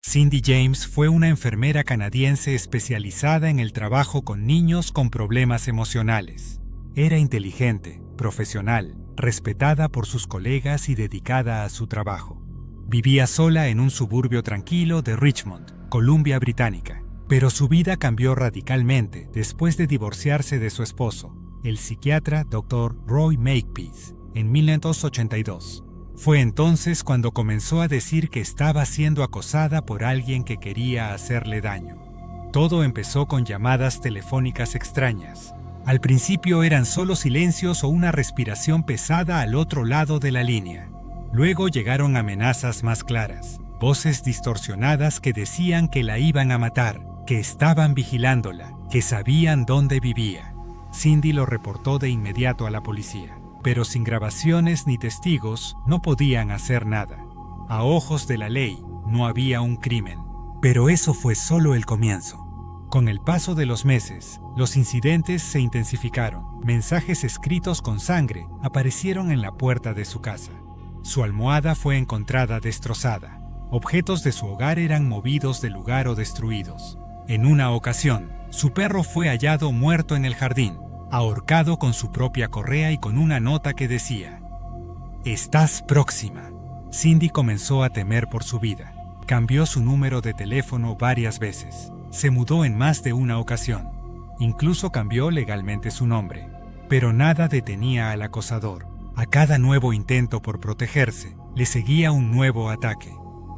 Cindy James fue una enfermera canadiense especializada en el trabajo con niños con problemas emocionales. Era inteligente, profesional, respetada por sus colegas y dedicada a su trabajo. Vivía sola en un suburbio tranquilo de Richmond, Columbia Británica. Pero su vida cambió radicalmente después de divorciarse de su esposo, el psiquiatra Dr. Roy Makepeace, en 1982. Fue entonces cuando comenzó a decir que estaba siendo acosada por alguien que quería hacerle daño. Todo empezó con llamadas telefónicas extrañas. Al principio eran solo silencios o una respiración pesada al otro lado de la línea. Luego llegaron amenazas más claras, voces distorsionadas que decían que la iban a matar, que estaban vigilándola, que sabían dónde vivía. Cindy lo reportó de inmediato a la policía, pero sin grabaciones ni testigos no podían hacer nada. A ojos de la ley, no había un crimen. Pero eso fue solo el comienzo. Con el paso de los meses, los incidentes se intensificaron. Mensajes escritos con sangre aparecieron en la puerta de su casa. Su almohada fue encontrada destrozada. Objetos de su hogar eran movidos del lugar o destruidos. En una ocasión, su perro fue hallado muerto en el jardín, ahorcado con su propia correa y con una nota que decía: «Estás próxima». Cindy comenzó a temer por su vida. Cambió su número de teléfono varias veces. Se mudó en más de una ocasión. Incluso cambió legalmente su nombre. Pero nada detenía al acosador. A cada nuevo intento por protegerse, le seguía un nuevo ataque.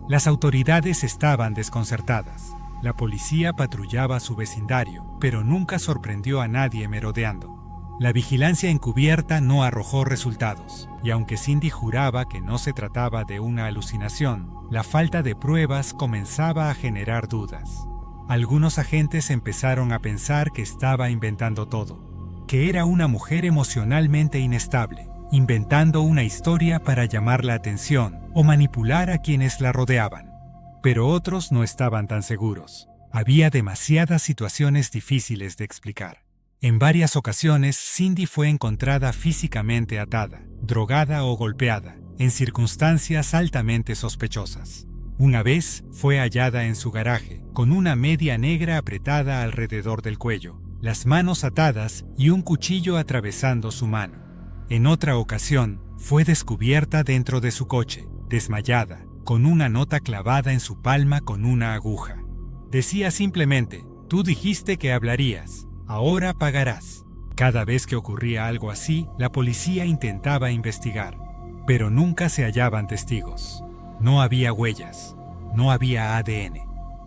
Las autoridades estaban desconcertadas. La policía patrullaba su vecindario, pero nunca sorprendió a nadie merodeando. La vigilancia encubierta no arrojó resultados, y aunque Cindy juraba que no se trataba de una alucinación, la falta de pruebas comenzaba a generar dudas. Algunos agentes empezaron a pensar que estaba inventando todo, que era una mujer emocionalmente inestable, inventando una historia para llamar la atención o manipular a quienes la rodeaban. Pero otros no estaban tan seguros. Había demasiadas situaciones difíciles de explicar. En varias ocasiones, Cindy fue encontrada físicamente atada, drogada o golpeada, en circunstancias altamente sospechosas. Una vez fue hallada en su garaje, con una media negra apretada alrededor del cuello, las manos atadas y un cuchillo atravesando su mano. En otra ocasión, fue descubierta dentro de su coche, desmayada, con una nota clavada en su palma con una aguja. Decía simplemente: «Tú dijiste que hablarías, ahora pagarás». Cada vez que ocurría algo así, la policía intentaba investigar, pero nunca se hallaban testigos. No había huellas, no había ADN.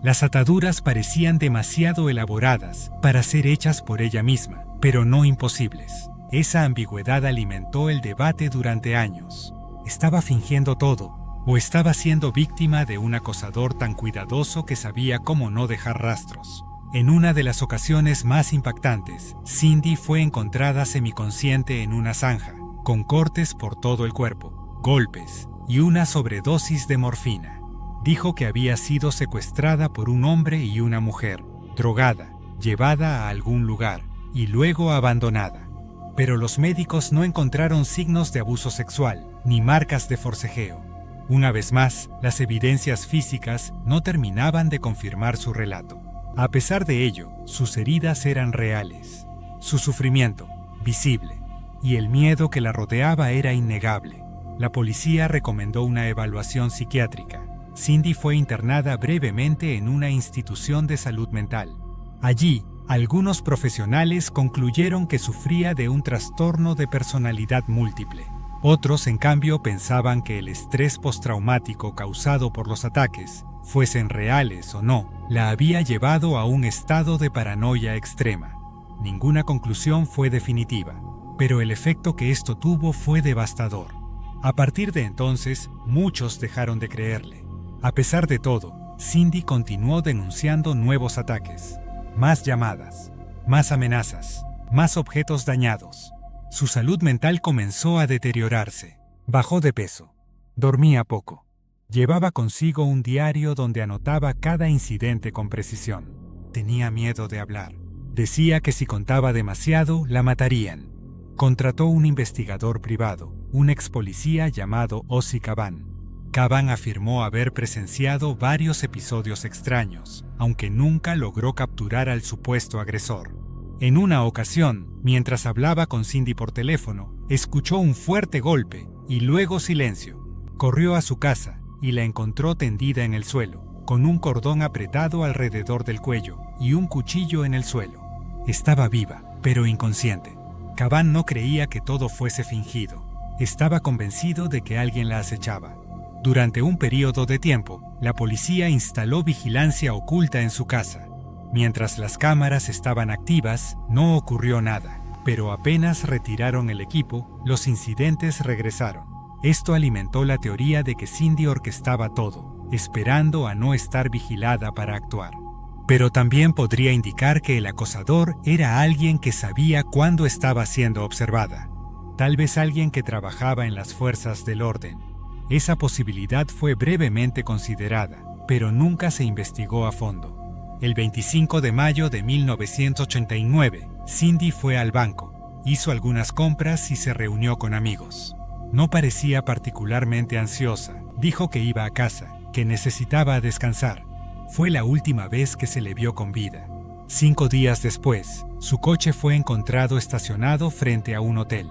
Las ataduras parecían demasiado elaboradas para ser hechas por ella misma, pero no imposibles. Esa ambigüedad alimentó el debate durante años. ¿Estaba fingiendo todo? ¿O estaba siendo víctima de un acosador tan cuidadoso que sabía cómo no dejar rastros? En una de las ocasiones más impactantes, Cindy fue encontrada semiconsciente en una zanja, con cortes por todo el cuerpo, golpes y una sobredosis de morfina. Dijo que había sido secuestrada por un hombre y una mujer, drogada, llevada a algún lugar y luego abandonada. Pero los médicos no encontraron signos de abuso sexual ni marcas de forcejeo. Una vez más, las evidencias físicas no terminaban de confirmar su relato. A pesar de ello, sus heridas eran reales, su sufrimiento, visible, y el miedo que la rodeaba era innegable. La policía recomendó una evaluación psiquiátrica. Cindy fue internada brevemente en una institución de salud mental. Allí, algunos profesionales concluyeron que sufría de un trastorno de personalidad múltiple. Otros, en cambio, pensaban que el estrés postraumático causado por los ataques, fuesen reales o no, la había llevado a un estado de paranoia extrema. Ninguna conclusión fue definitiva, pero el efecto que esto tuvo fue devastador. A partir de entonces, muchos dejaron de creerle. A pesar de todo, Cindy continuó denunciando nuevos ataques, más llamadas, más amenazas, más objetos dañados. Su salud mental comenzó a deteriorarse. Bajó de peso. Dormía poco. Llevaba consigo un diario donde anotaba cada incidente con precisión. Tenía miedo de hablar. Decía que si contaba demasiado, la matarían. Contrató un investigador privado, un ex policía llamado Ozzy Caban. Caban afirmó haber presenciado varios episodios extraños, aunque nunca logró capturar al supuesto agresor. En una ocasión, mientras hablaba con Cindy por teléfono, escuchó un fuerte golpe y luego silencio. Corrió a su casa y la encontró tendida en el suelo, con un cordón apretado alrededor del cuello y un cuchillo en el suelo. Estaba viva, pero inconsciente. Caban no creía que todo fuese fingido. Estaba convencido de que alguien la acechaba. Durante un periodo de tiempo, la policía instaló vigilancia oculta en su casa. Mientras las cámaras estaban activas, no ocurrió nada, pero apenas retiraron el equipo, los incidentes regresaron. Esto alimentó la teoría de que Cindy orquestaba todo, esperando a no estar vigilada para actuar. Pero también podría indicar que el acosador era alguien que sabía cuándo estaba siendo observada. Tal vez alguien que trabajaba en las fuerzas del orden. Esa posibilidad fue brevemente considerada, pero nunca se investigó a fondo. El 25 de mayo de 1989, Cindy fue al banco, hizo algunas compras y se reunió con amigos. No parecía particularmente ansiosa, dijo que iba a casa, que necesitaba descansar. Fue la última vez que se le vio con vida. 5 días después, su coche fue encontrado estacionado frente a un hotel.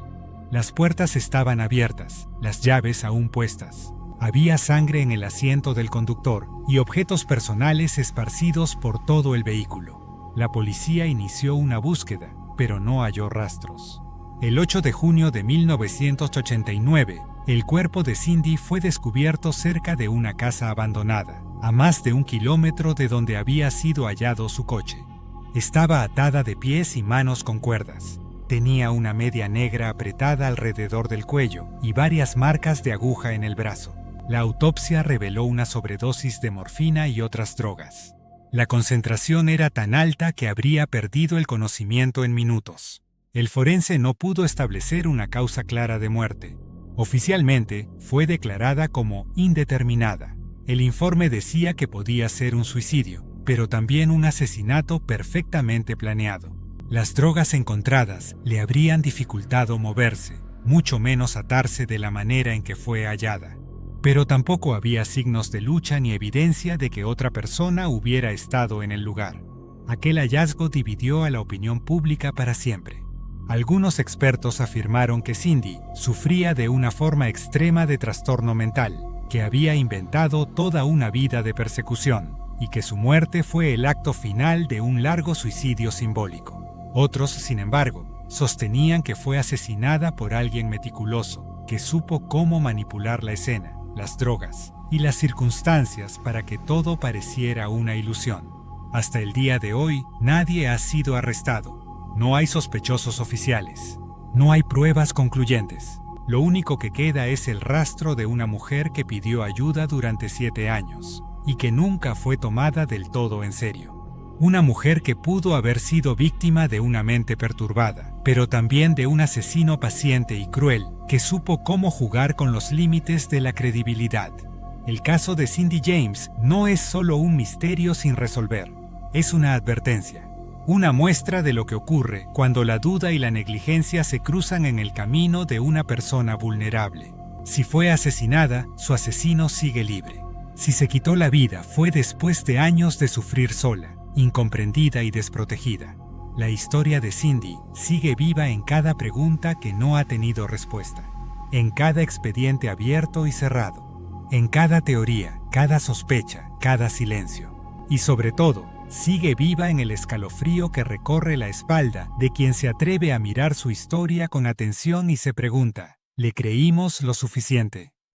Las puertas estaban abiertas, las llaves aún puestas. Había sangre en el asiento del conductor y objetos personales esparcidos por todo el vehículo. La policía inició una búsqueda, pero no halló rastros. El 8 de junio de 1989, el cuerpo de Cindy fue descubierto cerca de una casa abandonada, a más de 1 kilómetro de donde había sido hallado su coche. Estaba atada de pies y manos con cuerdas. Tenía una media negra apretada alrededor del cuello y varias marcas de aguja en el brazo. La autopsia reveló una sobredosis de morfina y otras drogas. La concentración era tan alta que habría perdido el conocimiento en minutos. El forense no pudo establecer una causa clara de muerte. Oficialmente, fue declarada como indeterminada. El informe decía que podía ser un suicidio, pero también un asesinato perfectamente planeado. Las drogas encontradas le habrían dificultado moverse, mucho menos atarse de la manera en que fue hallada. Pero tampoco había signos de lucha ni evidencia de que otra persona hubiera estado en el lugar. Aquel hallazgo dividió a la opinión pública para siempre. Algunos expertos afirmaron que Cindy sufría de una forma extrema de trastorno mental, que había inventado toda una vida de persecución, y que su muerte fue el acto final de un largo suicidio simbólico. Otros, sin embargo, sostenían que fue asesinada por alguien meticuloso, que supo cómo manipular la escena, las drogas y las circunstancias para que todo pareciera una ilusión. Hasta el día de hoy, nadie ha sido arrestado. No hay sospechosos oficiales. No hay pruebas concluyentes. Lo único que queda es el rastro de una mujer que pidió ayuda durante 7 años y que nunca fue tomada del todo en serio. Una mujer que pudo haber sido víctima de una mente perturbada, pero también de un asesino paciente y cruel que supo cómo jugar con los límites de la credibilidad. El caso de Cindy James no es solo un misterio sin resolver, es una advertencia, una muestra de lo que ocurre cuando la duda y la negligencia se cruzan en el camino de una persona vulnerable. Si fue asesinada, su asesino sigue libre. Si se quitó la vida, fue después de años de sufrir sola, incomprendida y desprotegida. La historia de Cindy sigue viva en cada pregunta que no ha tenido respuesta, en cada expediente abierto y cerrado, en cada teoría, cada sospecha, cada silencio. Y sobre todo, sigue viva en el escalofrío que recorre la espalda de quien se atreve a mirar su historia con atención y se pregunta, ¿le creímos lo suficiente?